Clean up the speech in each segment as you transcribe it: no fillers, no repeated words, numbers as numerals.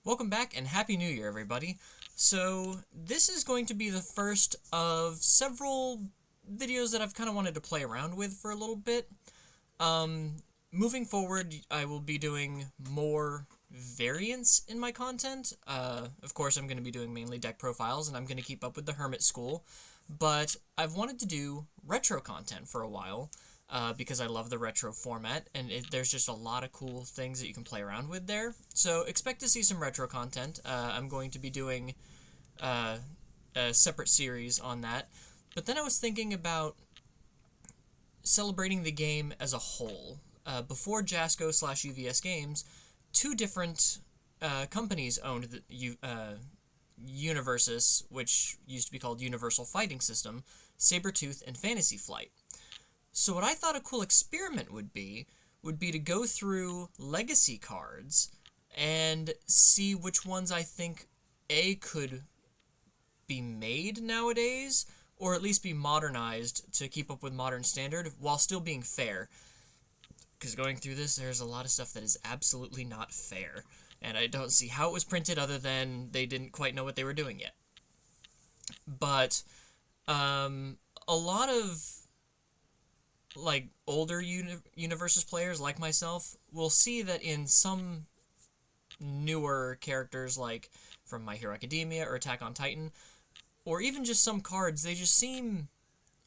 Welcome back and Happy New Year, everybody. So, this is going to be the first of several videos that I've kind of wanted to play around with for a little bit. Moving forward, I will be doing more variants in my content. Of course, I'm going to be doing mainly deck profiles, and I'm going to keep up with the Hermit school. But I've wanted to do retro content for a while. Because I love the retro format, and there's just a lot of cool things that you can play around with there. So expect to see some retro content. I'm going to be doing a separate series on that. But then I was thinking about celebrating the game as a whole. Before Jasco / UVS Games, two different companies owned the Universus, which used to be called Universal Fighting System, Sabretooth, and Fantasy Flight. So what I thought a cool experiment would be to go through Legacy cards and see which ones I think could be made nowadays, or at least be modernized to keep up with modern standard while still being fair. Because going through this, there's a lot of stuff that is absolutely not fair, and I don't see how it was printed other than they didn't quite know what they were doing yet. But a lot of older Universus players like myself will see that in some newer characters like from My Hero Academia or Attack on Titan, or even just some cards, they just seem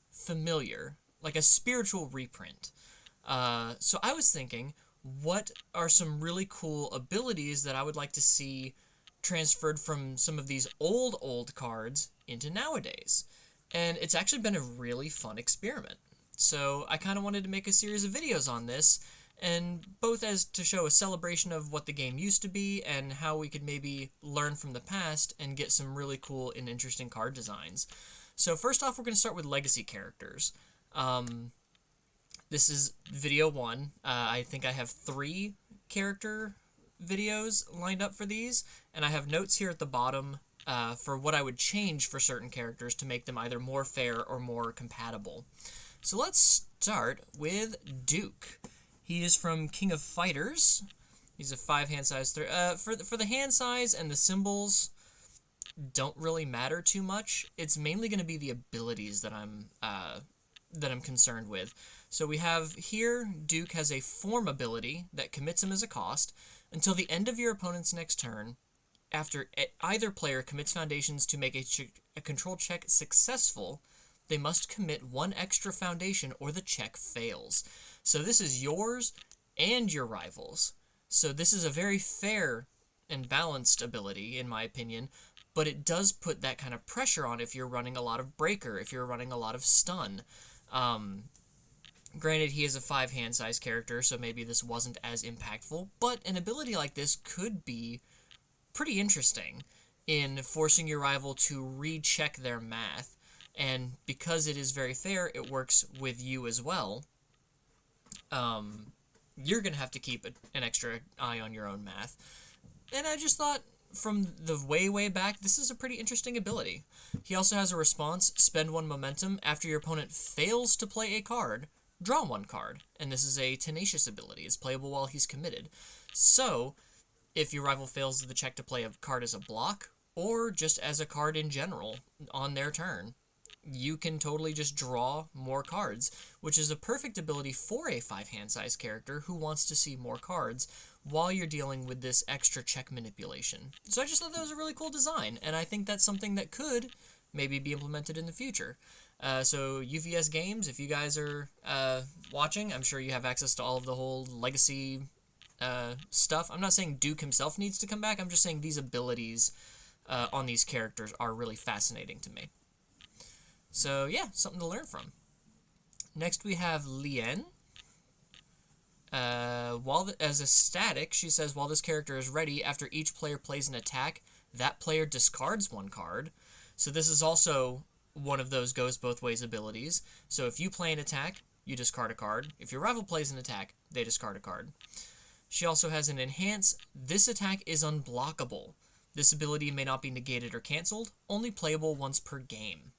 familiar, like a spiritual reprint. So I was thinking, what are some really cool abilities that I would like to see transferred from some of these old cards into nowadays? And it's actually been a really fun experiment. So I kind of wanted to make a series of videos on this, and both as to show a celebration of what the game used to be and how we could maybe learn from the past and get some really cool and interesting card designs. So first off, we're going to start with Legacy characters. This is video 1. I think I have 3 character videos lined up for these, and I have notes here at the bottom for what I would change for certain characters to make them either more fair or more compatible. So let's start with Duke. He is from King of Fighters. He's a 5 hand size. For the hand size and the symbols don't really matter too much. It's mainly going to be the abilities that I'm concerned with. So we have here Duke has a form ability that commits him as a cost until the end of your opponent's next turn. After either player commits foundations to make a control check successful, they must commit 1 extra foundation or the check fails. So this is yours and your rivals. So this is a very fair and balanced ability, in my opinion, but it does put that kind of pressure on if you're running a lot of breaker, if you're running a lot of stun. Granted, he is a 5 hand size character, so maybe this wasn't as impactful, but an ability like this could be pretty interesting in forcing your rival to recheck their math. And because it is very fair, it works with you as well. You're going to have to keep an extra eye on your own math. And I just thought, from the way back, this is a pretty interesting ability. He also has a response, spend 1 momentum. After your opponent fails to play a card, draw 1 card. And this is a tenacious ability. It's playable while he's committed. So, if your rival fails the check to play a card as a block, or just as a card in general on their turn, you can totally just draw more cards, which is a perfect ability for a 5 hand size character who wants to see more cards while you're dealing with this extra check manipulation. So I just thought that was a really cool design, and I think that's something that could maybe be implemented in the future. So UVS Games, if you guys are watching, I'm sure you have access to all of the whole Legacy stuff. I'm not saying Duke himself needs to come back, I'm just saying these abilities on these characters are really fascinating to me. So yeah, something to learn from. Next we have Lien. As a static, she says, while this character is ready, after each player plays an attack, that player discards 1 card. So this is also one of those goes both ways abilities. So if you play an attack, you discard a card. If your rival plays an attack, they discard a card. She also has an enhance. This attack is unblockable. This ability may not be negated or cancelled, only playable once per game.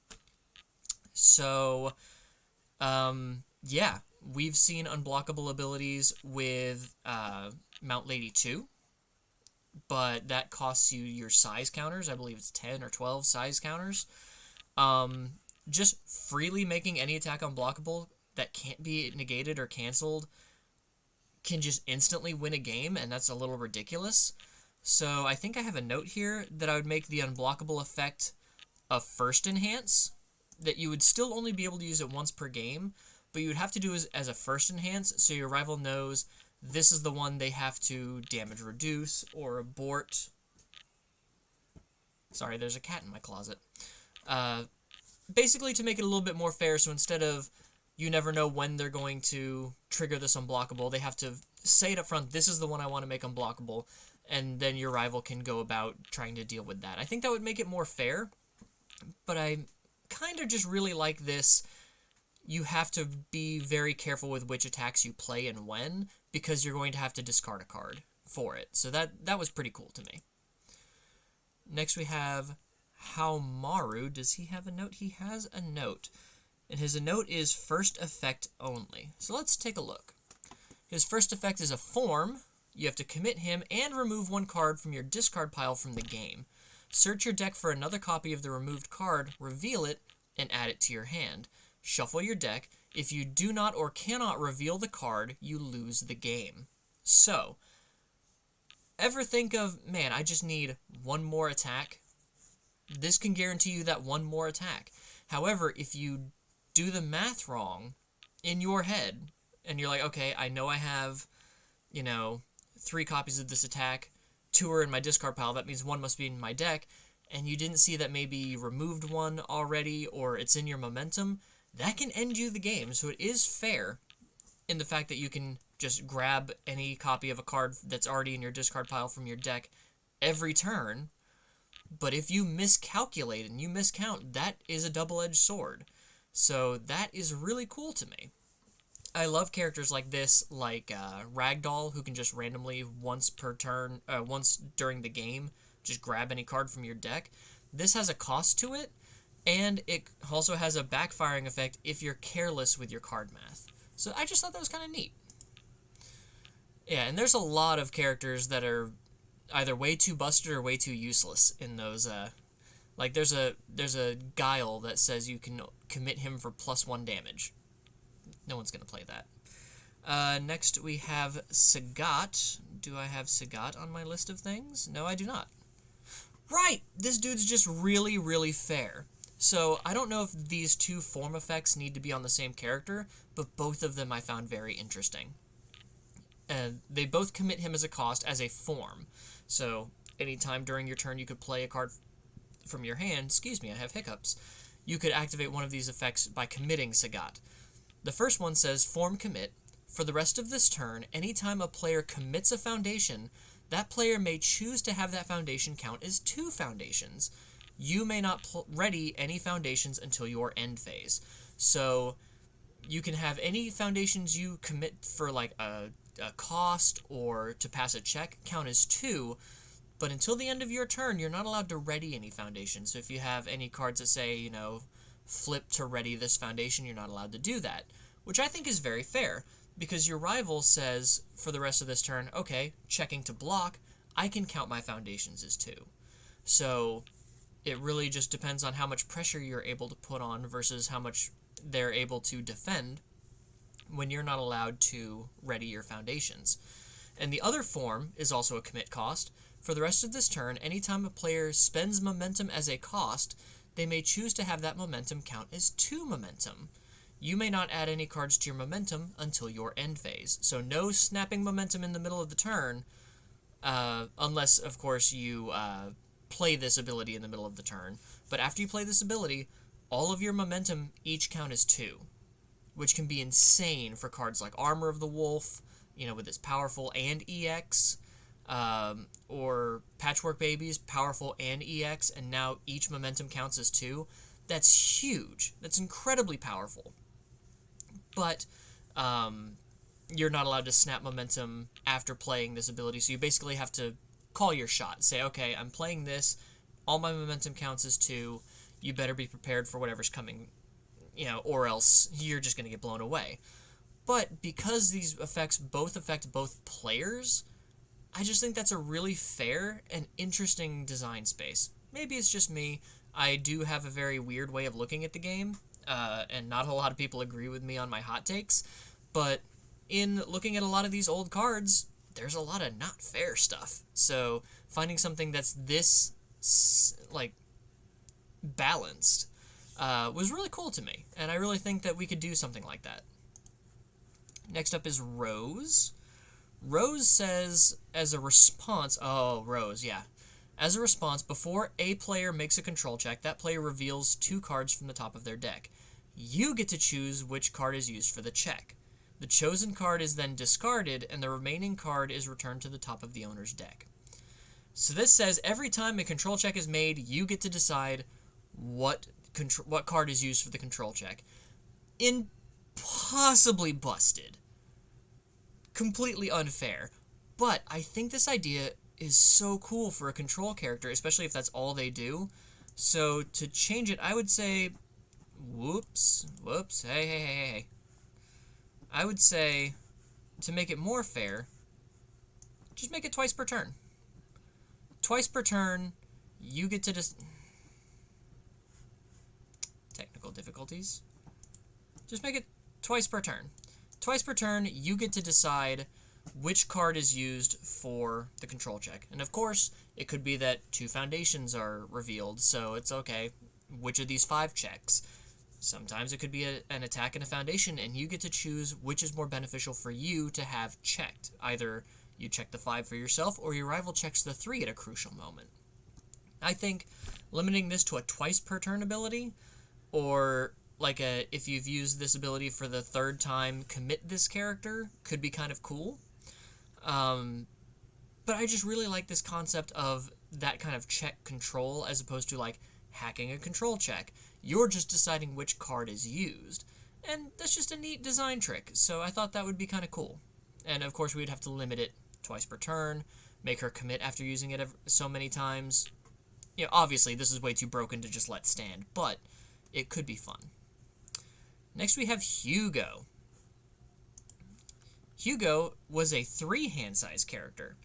So, yeah, we've seen unblockable abilities with Mount Lady 2, but that costs you your size counters. I believe it's 10 or 12 size counters. Just freely making any attack unblockable that can't be negated or canceled can just instantly win a game, and that's a little ridiculous. So I think I have a note here that I would make the unblockable effect a first enhance, that you would still only be able to use it once per game, but you would have to do it as a first enhance, so your rival knows this is the one they have to damage reduce or abort. Sorry, there's a cat in my closet. Basically to make it a little bit more fair, so instead of you never know when they're going to trigger this unblockable, they have to say it up front, this is the one I want to make unblockable, and then your rival can go about trying to deal with that. I think that would make it more fair, but I kind of just really like this. You have to be very careful with which attacks you play and when, because you're going to have to discard a card for it. So that was pretty cool to me. Next we have Haomaru. Does he have a note? He has a note. And his note is first effect only. So let's take a look. His first effect is a form. You have to commit him and remove one card from your discard pile from the game. Search your deck for another copy of the removed card, reveal it, and add it to your hand. Shuffle your deck. If you do not or cannot reveal the card, you lose the game. So, ever think of, man, I just need one more attack? This can guarantee you that one more attack. However, if you do the math wrong in your head, and you're like, okay, I know I have, 3 copies of this attack, 2 are in my discard pile, that means 1 must be in my deck, and you didn't see that maybe you removed 1 already, or it's in your momentum, that can end you the game. So it is fair in the fact that you can just grab any copy of a card that's already in your discard pile from your deck every turn, but if you miscalculate and you miscount, that is a double-edged sword. So that is really cool to me. I love characters like this, like Ragdoll, who can just randomly once during the game, just grab any card from your deck. This has a cost to it, and it also has a backfiring effect if you're careless with your card math. So I just thought that was kind of neat. Yeah, and there's a lot of characters that are either way too busted or way too useless in those. Like there's a Guile that says you can commit him for +1 damage. No one's gonna play that. Next we have Sagat. Do I have Sagat on my list of things? No, I do not. Right! This dude's just really, really fair. So, I don't know if these 2 form effects need to be on the same character, but both of them I found very interesting. They both commit him as a cost as a form. So, anytime during your turn you could play a card from your hand, excuse me, I have hiccups, you could activate one of these effects by committing Sagat. The first one says, form commit. For the rest of this turn, anytime a player commits a foundation, that player may choose to have that foundation count as 2 foundations. You may not ready any foundations until your end phase. So, you can have any foundations you commit for like a cost or to pass a check count as 2, but until the end of your turn, you're not allowed to ready any foundations. So if you have any cards that say, flip to ready this foundation, you're not allowed to do that, which I think is very fair, because your rival says, for the rest of this turn, okay, checking to block, I can count my foundations as 2. So it really just depends on how much pressure you're able to put on versus how much they're able to defend when you're not allowed to ready your foundations. And the other form is also a commit cost. For the rest of this turn, anytime a player spends momentum as a cost, they may choose to have that momentum count as 2 momentum. You may not add any cards to your momentum until your end phase. So no snapping momentum in the middle of the turn, unless, of course, you play this ability in the middle of the turn. But after you play this ability, all of your momentum each count as 2, which can be insane for cards like Armor of the Wolf, with its powerful and EX, or Patchwork Babies, powerful and EX, and now each momentum counts as 2. That's huge. That's incredibly powerful. But you're not allowed to snap momentum after playing this ability, so you basically have to call your shot. Say, okay, I'm playing this, all my momentum counts as 2, you better be prepared for whatever's coming, or else you're just going to get blown away. But because these effects both affect both players, I just think that's a really fair and interesting design space. Maybe it's just me. I do have a very weird way of looking at the game, and not a whole lot of people agree with me on my hot takes, but in looking at a lot of these old cards, there's a lot of not fair stuff. So finding something that's this, like, balanced was really cool to me, and I really think that we could do something like that. Next up is Rose. Rose says, as a response... Oh, Rose, yeah. As a response, before a player makes a control check, that player reveals 2 cards from the top of their deck. You get to choose which card is used for the check. The chosen card is then discarded, and the remaining card is returned to the top of the owner's deck. So this says every time a control check is made, you get to decide what card is used for the control check. Impossibly busted. Completely unfair. But I think this idea is so cool for a control character, especially if that's all they do. So to change it, I would say... Whoops. Hey. I would say, to make it more fair, just make it twice per turn. Twice per turn, you get to technical difficulties. Just make it twice per turn. Twice per turn, you get to decide which card is used for the control check. And of course, it could be that 2 foundations are revealed, so it's okay. Which of these 5 checks? Sometimes it could be an attack and a foundation, and you get to choose which is more beneficial for you to have checked. Either you check the 5 for yourself, or your rival checks the 3 at a crucial moment. I think limiting this to a twice per turn ability, or like if you've used this ability for the 3rd time, commit this character, could be kind of cool. But I just really like this concept of that kind of check control as opposed to like hacking a control check. You're just deciding which card is used. And that's just a neat design trick, so I thought that would be kind of cool. And of course we'd have to limit it twice per turn, make her commit after using it so many times. You know, obviously this is way too broken to just let stand, but it could be fun. Next we have Hugo. Hugo was a 3 hand size character.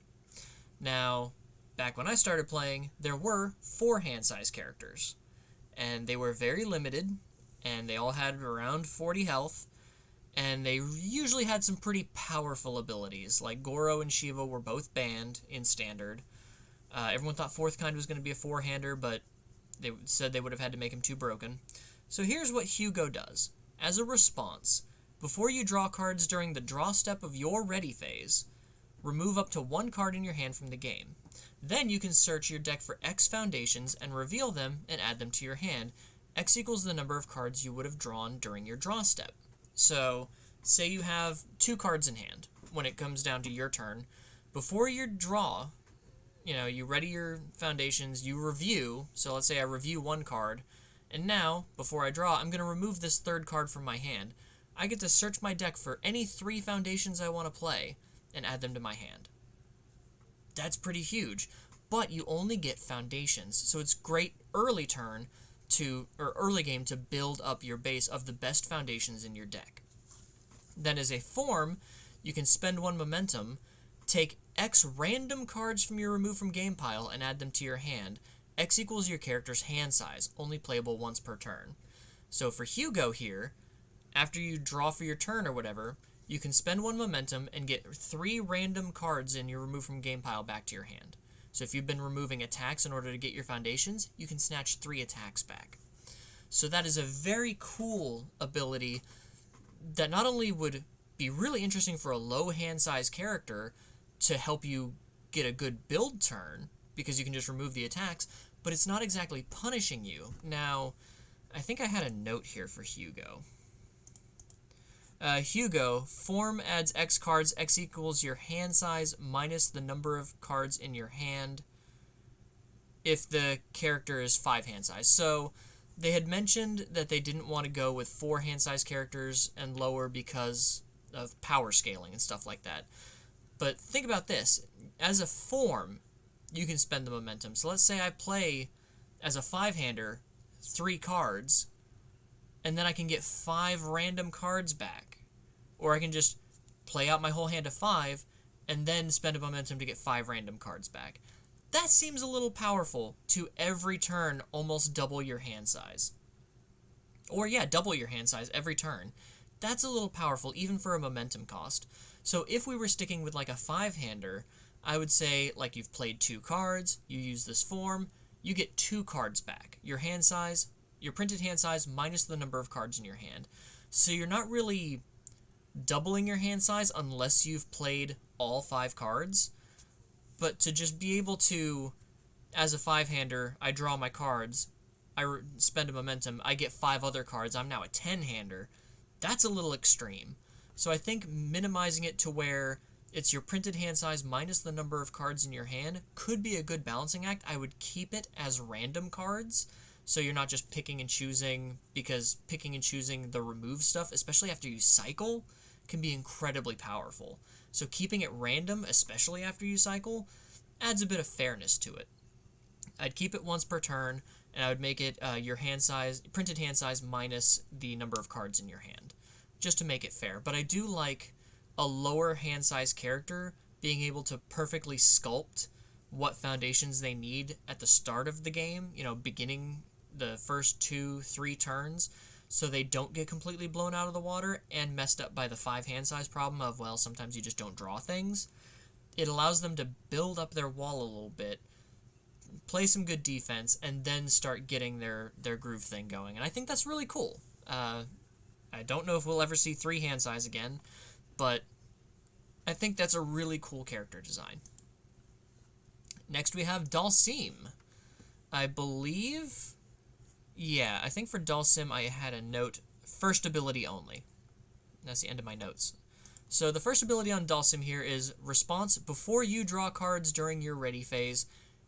Now, back when I started playing, there were 4 hand size characters. And they were very limited, and they all had around 40 health, and they usually had some pretty powerful abilities, like Goro and Shiva were both banned in Standard. Everyone thought 4th Kind was going to be a 4-hander, but they said they would have had to make him too broken. So here's what Hugo does. As a response, before you draw cards during the draw step of your ready phase, remove up to 1 card in your hand from the game. Then you can search your deck for X foundations and reveal them and add them to your hand. X equals the number of cards you would have drawn during your draw step. So, say you have 2 cards in hand when it comes down to your turn. Before your draw, you ready your foundations, you review. So let's say I review 1 card, and now, before I draw, I'm going to remove this 3rd card from my hand. I get to search my deck for any 3 foundations I want to play and add them to my hand. That's pretty huge, but you only get foundations, so it's great early game to build up your base of the best foundations in your deck. Then as a form, you can spend 1 momentum, take X random cards from your remove from game pile and add them to your hand. X equals your character's hand size, only playable once per turn. So for Hugo here, after you draw for your turn or whatever, you can spend 1 momentum and get 3 random cards in your remove from game pile back to your hand. So if you've been removing attacks in order to get your foundations, you can snatch 3 attacks back. So that is a very cool ability that not only would be really interesting for a low hand size character to help you get a good build turn, because you can just remove the attacks, but it's not exactly punishing you. Now, I think I had a note here for Hugo. Hugo, form adds X cards, X equals your hand size minus the number of cards in your hand if the character is 5 hand size. So they had mentioned that they didn't want to go with 4 hand size characters and lower because of power scaling and stuff like that. But think about this. As a form, you can spend the momentum. So let's say I play as a 5-hander 3 cards, and then I can get 5 random cards back. Or I can just play out my whole hand of 5 and then spend a momentum to get 5 random cards back. That seems a little powerful to every turn almost double your hand size. Or yeah, double your hand size every turn. That's a little powerful even for a momentum cost. So if we were sticking with like a 5-hander, I would say like you've played 2 cards, you use this form, you get 2 cards back. Your hand size, your printed hand size minus the number of cards in your hand. So you're not really doubling your hand size unless you've played all 5 cards. But to just be able to, as a 5-hander, I draw my cards, I spend a momentum, I get 5 other cards, I'm now a 10-hander. That's a little extreme. So I think minimizing it to where it's your printed hand size minus the number of cards in your hand could be a good balancing act. I would keep it as random cards, so you're not just picking and choosing, because picking and choosing the remove stuff, especially after you cycle, can be incredibly powerful. So keeping it random, especially after you cycle, adds a bit of fairness to it. I'd keep it once per turn, and I would make it your hand size, printed hand size minus the number of cards in your hand, just to make it fair. But I do like a lower hand size character being able to perfectly sculpt what foundations they need at the start of the game, beginning the first 2-3 turns, so they don't get completely blown out of the water and messed up by the 5 hand size problem of, well, sometimes you just don't draw things. It allows them to build up their wall a little bit, play some good defense, and then start getting their groove thing going. And I think that's really cool. I don't know if we'll ever see 3 hand size again, but I think that's a really cool character design. Next we have Dalsim. I believe... Yeah, I think for Dalsim I had a note, first ability only. That's the end of my notes. So the first ability on Dalsim here is response before you draw cards during your ready phase.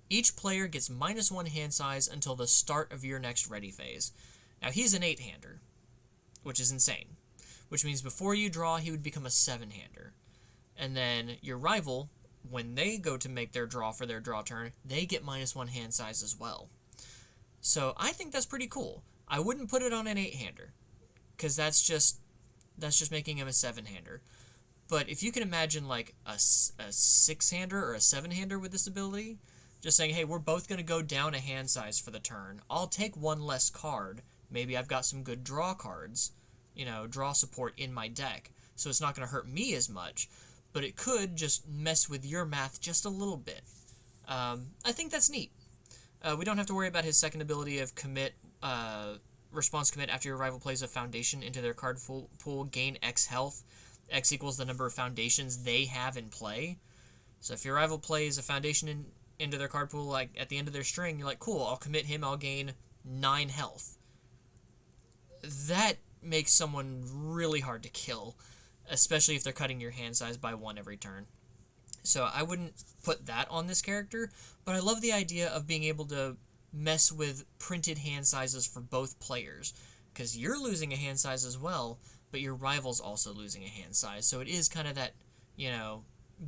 Each player gets -1 hand size until the start of your next ready phase. Now he's an 8-hander, which is insane. Which means before you draw, he would become a 7-hander. And then your rival, when they go to make their draw for their draw turn, they get -1 hand size as well. So I think that's pretty cool. I wouldn't put it on an 8-hander, because that's just making him a 7-hander. But if you can imagine like a 6-hander or a 7-hander with this ability, just saying, hey, we're both going to go down a hand size for the turn. I'll take 1 less card. Maybe I've got some good draw cards, draw support in my deck, so it's not going to hurt me as much, but it could just mess with your math just a little bit. I think that's neat. We don't have to worry about his second ability of response commit after your rival plays a foundation into their card pool, gain X health. X equals the number of foundations they have in play. So if your rival plays a foundation into their card pool, like at the end of their string, you're like, cool, I'll commit him, I'll gain 9 health. That makes someone really hard to kill, especially if they're cutting your hand size by 1 every turn. So I wouldn't put that on this character, but I love the idea of being able to mess with printed hand sizes for both players, because you're losing a hand size as well, but your rival's also losing a hand size, so it is kind of that,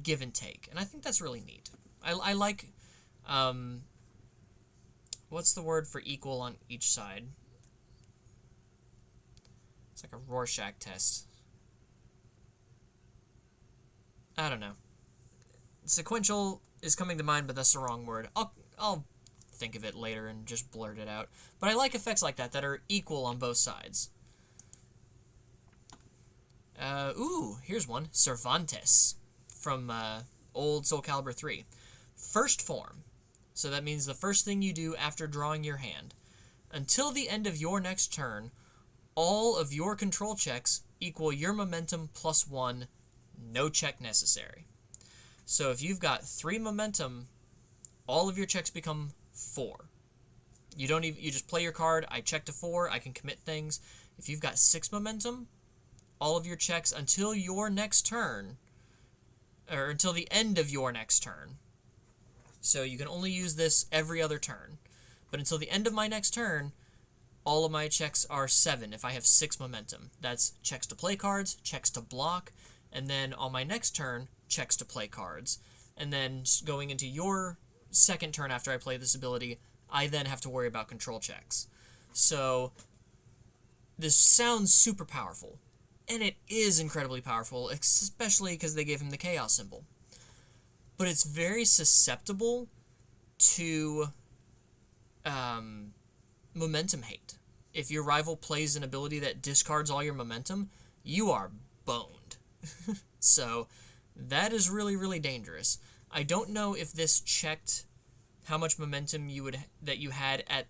give and take, and I think that's really neat. I like, what's the word for equal on each side? It's like a Rorschach test. I don't know. Sequential is coming to mind, but that's the wrong word. I'll think of it later and just blurt it out. But I like effects like that are equal on both sides. Here's one. Cervantes from old Soul Calibur 3. First form. So that means the first thing you do after drawing your hand. Until the end of your next turn, all of your control checks equal your momentum +1, no check necessary. So if you've got 3 momentum, all of your checks become 4. You just play your card, I check to 4, I can commit things. If you've got 6 momentum, all of your checks until your next turn, or until the end of your next turn. So you can only use this every other turn. But until the end of my next turn, all of my checks are 7 if I have 6 momentum. That's checks to play cards, checks to block, and then on my next turn, checks to play cards. And then going into your second turn after I play this ability, I then have to worry about control checks. So this sounds super powerful. And it is incredibly powerful, especially because they gave him the chaos symbol. but it's very susceptible to momentum hate. If your rival plays an ability that discards all your momentum, you are boned. So that is really, really dangerous. I don't know if this checked how much momentum that you had at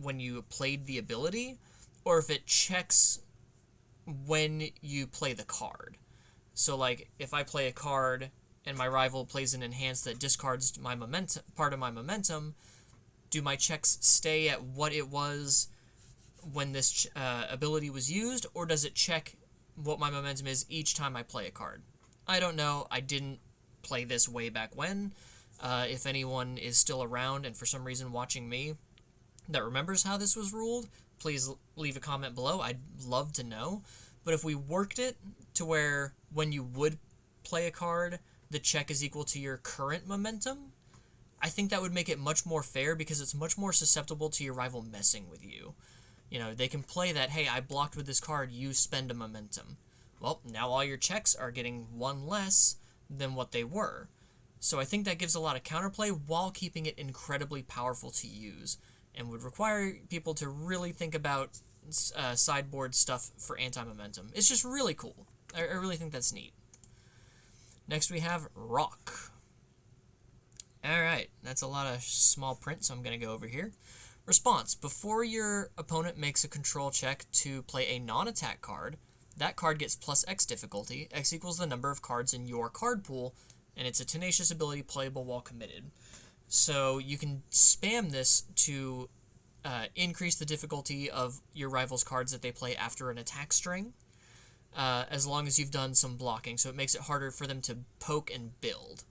when you played the ability, or if it checks when you play the card. So like if I play a card and my rival plays an enhance that discards my momentum, part of my momentum, do my checks stay at what it was when this ability was used, or does it check what my momentum is each time I play a card? I don't know. I didn't play this way back when. If anyone is still around and for some reason watching me that remembers how this was ruled, please leave a comment below. I'd love to know. But if we worked it to where when you would play a card, the check is equal to your current momentum, I think that would make it much more fair, because it's much more susceptible to your rival messing with you. You know, they can play that, hey, I blocked with this card, you spend a momentum. Well, now all your checks are getting one less than what they were. So I think that gives a lot of counterplay while keeping it incredibly powerful to use, and would require people to really think about sideboard stuff for anti-momentum. It's just really cool. I really think that's neat. Next we have Rock. Alright, that's a lot of small print, so I'm going to go over here. Response. Before your opponent makes a control check to play a non-attack card, that card gets plus X difficulty. X equals the number of cards in your card pool, and it's a tenacious ability playable while committed. So you can spam this to increase the difficulty of your rival's cards that they play after an attack string, as long as you've done some blocking, so it makes it harder for them to poke and build.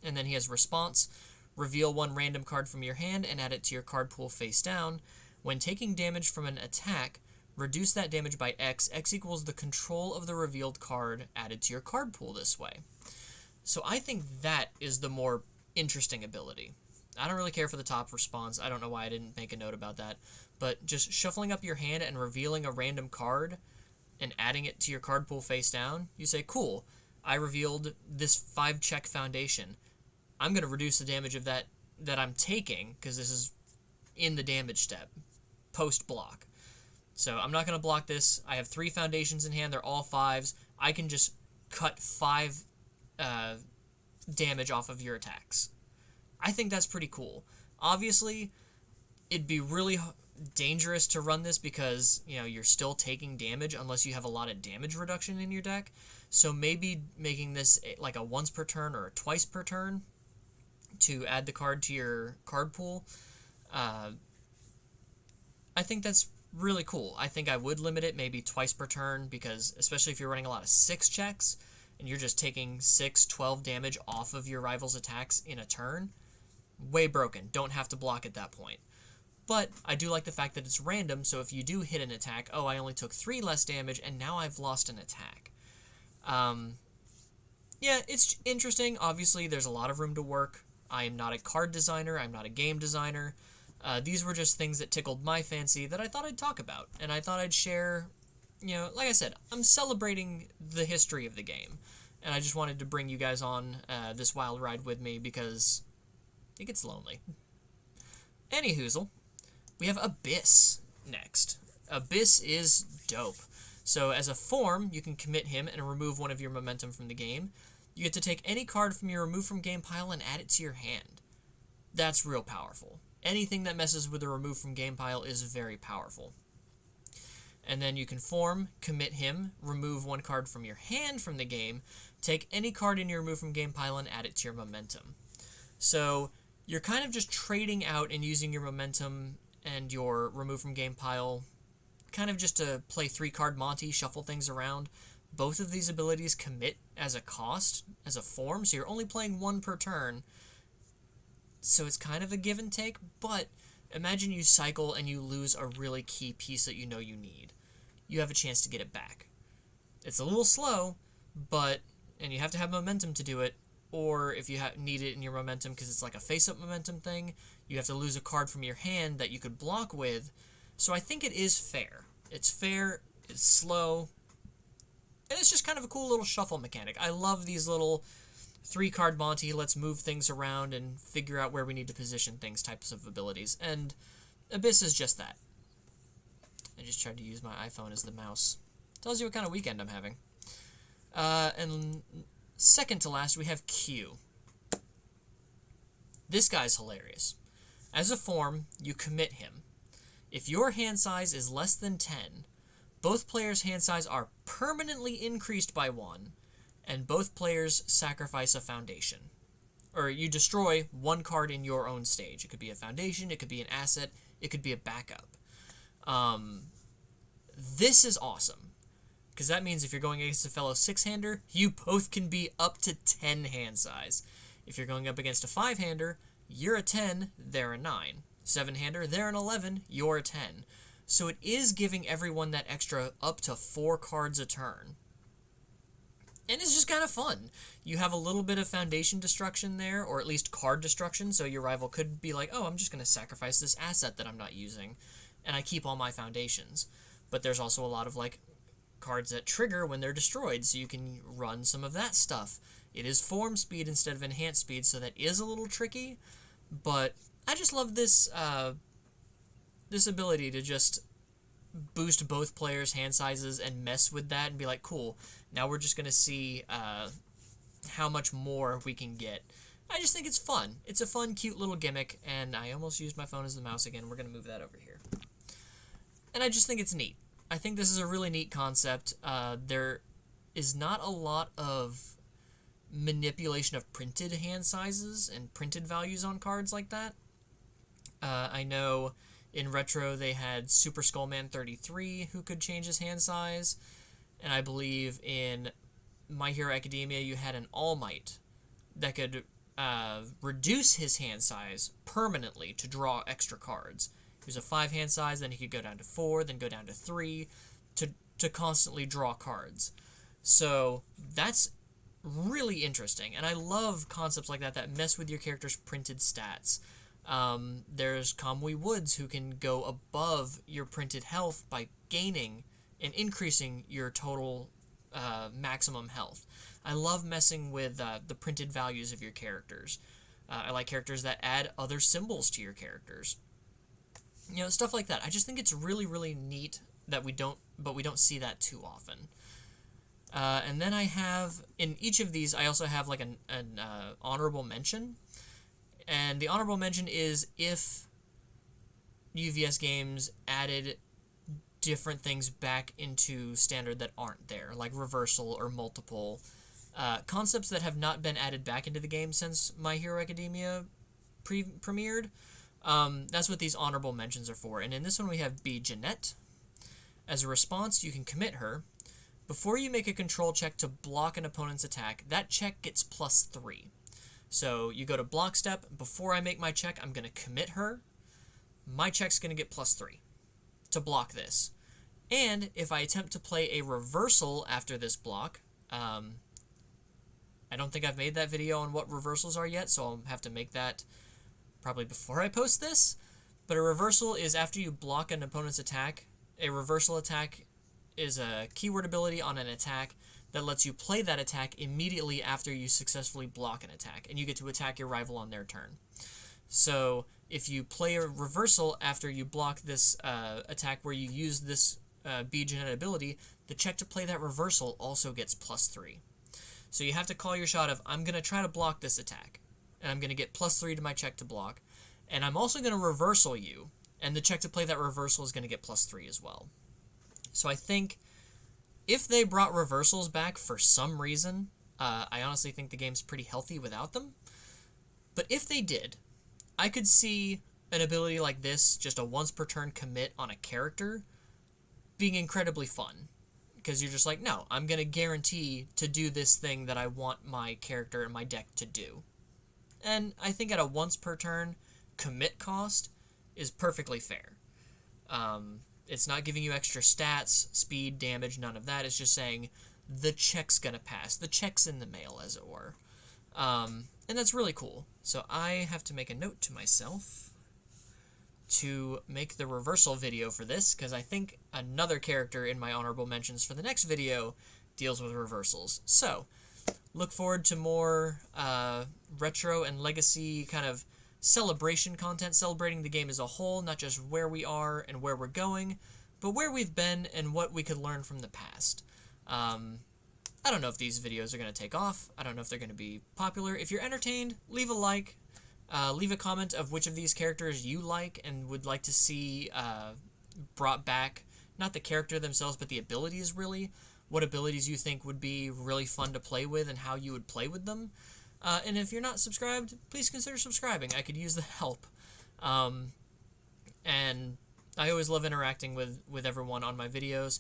And then he has Response. Reveal one random card from your hand and add it to your card pool face down. When taking damage from an attack, reduce that damage by X. X equals the control of the revealed card added to your card pool this way. So I think that is the more interesting ability. I don't really care for the top Response. I don't know why I didn't make a note about that. But just shuffling up your hand and revealing a random card and adding it to your card pool face down, you say, cool, I revealed this 5-check foundation. I'm going to reduce the damage of that I'm taking, because this is in the damage step, post-block. So I'm not going to block this. I have 3 foundations in hand. They're all 5s. I can just cut 5 damage off of your attacks. I think that's pretty cool. Obviously, it'd be really dangerous to run this because, you know, you're still taking damage unless you have a lot of damage reduction in your deck. So maybe making this like a once per turn or a twice per turn to add the card to your card pool. I think that's really cool. I think I would limit it maybe twice per turn, because especially if you're running a lot of 6 checks and you're just taking 12 damage off of your rival's attacks in a turn, way broken. Don't have to block at that point. But I do like the fact that it's random, so if you do hit an attack, oh, I only took 3 less damage, and now I've lost an attack. Yeah, it's interesting. Obviously, there's a lot of room to work. I am not a card designer. I'm not a game designer. These were just things that tickled my fancy that I thought I'd talk about, and I thought I'd share. You know, like I said, I'm celebrating the history of the game, and I just wanted to bring you guys on this wild ride with me because it gets lonely. Anyhoozle, we have Abyss next. Abyss is dope. So as a form, you can commit him and remove one of your momentum from the game. You get to take any card from your remove from game pile and add it to your hand. That's real powerful. Anything that messes with the remove from game pile is very powerful. And then you can form, commit him, remove one card from your hand from the game, take any card in your remove from game pile and add it to your momentum. So you're kind of just trading out and using your momentum and your remove from game pile kind of just to play 3-card Monty, shuffle things around. Both of these abilities commit as a cost, as a form, so you're only playing 1 per turn. So it's kind of a give and take, but imagine you cycle and you lose a really key piece that you know you need. You have a chance to get it back. It's a little slow, and you have to have momentum to do it, or if you need it in your momentum because it's like a face-up momentum thing, you have to lose a card from your hand that you could block with. So I think it is fair. It's fair, it's slow, and it's just kind of a cool little shuffle mechanic. I love these little 3-card Monty, let's move things around and figure out where we need to position things types of abilities. And Abyss is just that. I just tried to use my iPhone as the mouse. Tells you what kind of weekend I'm having. And second to last, we have Q. This guy's hilarious. As a form, you commit him. If your hand size is less than 10, both players' hand size are permanently increased by 1, and both players sacrifice a foundation. Or you destroy 1 card in your own stage. It could be a foundation, it could be an asset, it could be a backup. This is awesome, because that means if you're going against a fellow 6-hander, you both can be up to 10 hand size. If you're going up against a 5-hander, you're a 10, they're a 9. 7-hander, they're an 11, you're a 10. So it is giving everyone that extra up to 4 cards a turn. And it's just kind of fun. You have a little bit of foundation destruction there, or at least card destruction, so your rival could be like, oh, I'm just going to sacrifice this asset that I'm not using, and I keep all my foundations. But there's also a lot of, like, cards that trigger when they're destroyed, so you can run some of that stuff. It is form speed instead of enhanced speed, so that is a little tricky, but I just love this, this ability to just boost both players' hand sizes and mess with that and be like, cool, now we're just going to see how much more we can get. I just think it's fun. It's a fun, cute little gimmick, and I almost used my phone as the mouse again. We're going to move that over here. And I just think it's neat. I think this is a really neat concept. There is not a lot of manipulation of printed hand sizes and printed values on cards like that. I know in Retro they had Super Skullman 33 who could change his hand size, and I believe in My Hero Academia you had an All Might that could reduce his hand size permanently to draw extra cards. He was a 5 hand size, then he could go down to 4, then go down to 3 to constantly draw cards. So that's really interesting, and I love concepts like that that mess with your character's printed stats. There's Kamui Woods who can go above your printed health by gaining and increasing your total maximum health. I love messing with the printed values of your characters. I like characters that add other symbols to your characters. You know, stuff like that. I just think it's really, really neat that we don't see that too often. And then I have, in each of these, I also have like an honorable mention. And the honorable mention is if UVS Games added different things back into Standard that aren't there, like reversal or multiple. Concepts that have not been added back into the game since My Hero Academia premiered. That's what these honorable mentions are for. And in this one we have B. Jeanette. As a response, you can commit her. Before you make a control check to block an opponent's attack, that check gets +3. So you go to block step. Before I make my check, I'm going to commit her. My check's going to get +3 to block this. And if I attempt to play a reversal after this block, I don't think I've made that video on what reversals are yet, so I'll have to make that probably before I post this. But a reversal is after you block an opponent's attack. A reversal attack is a keyword ability on an attack that lets you play that attack immediately after you successfully block an attack, and you get to attack your rival on their turn. So if you play a reversal after you block this attack where you use this B Jeanette ability, the check to play that reversal also gets +3. So you have to call your shot of, I'm going to try to block this attack, and I'm going to get +3 to my check to block, and I'm also going to reversal you, and the check to play that reversal is going to get +3 as well. So I think if they brought reversals back for some reason, I honestly think the game's pretty healthy without them. But if they did, I could see an ability like this, just a once per turn commit on a character, being incredibly fun. Because you're just like, no, I'm going to guarantee to do this thing that I want my character and my deck to do. And I think at a once per turn commit cost is perfectly fair. It's not giving you extra stats, speed, damage, none of that. It's just saying the check's going to pass. The check's in the mail, as it were. And that's really cool. So I have to make a note to myself to make the reversal video for this, because I think another character in my honorable mentions for the next video deals with reversals. So Look forward to more retro and legacy kind of celebration content, celebrating the game as a whole, not just where we are and where we're going, but where we've been and what we could learn from the past. I don't know if these videos are going to take off. I don't know if they're going to be popular. If you're entertained, leave a like. Leave a comment of which of these characters you like and would like to see brought back. Not the character themselves, but the abilities, really. What abilities you think would be really fun to play with and how you would play with them. And if you're not subscribed, please consider subscribing. I could use the help. And I always love interacting with everyone on my videos.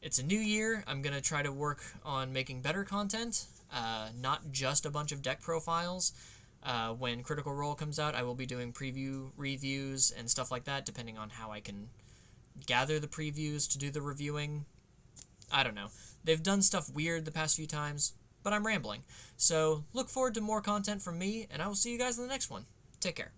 It's a new year. I'm going to try to work on making better content, not just a bunch of deck profiles. When Critical Role comes out, I will be doing preview reviews and stuff like that, depending on how I can gather the previews to do the reviewing. I don't know. They've done stuff weird the past few times, but I'm rambling. So look forward to more content from me, and I will see you guys in the next one. Take care.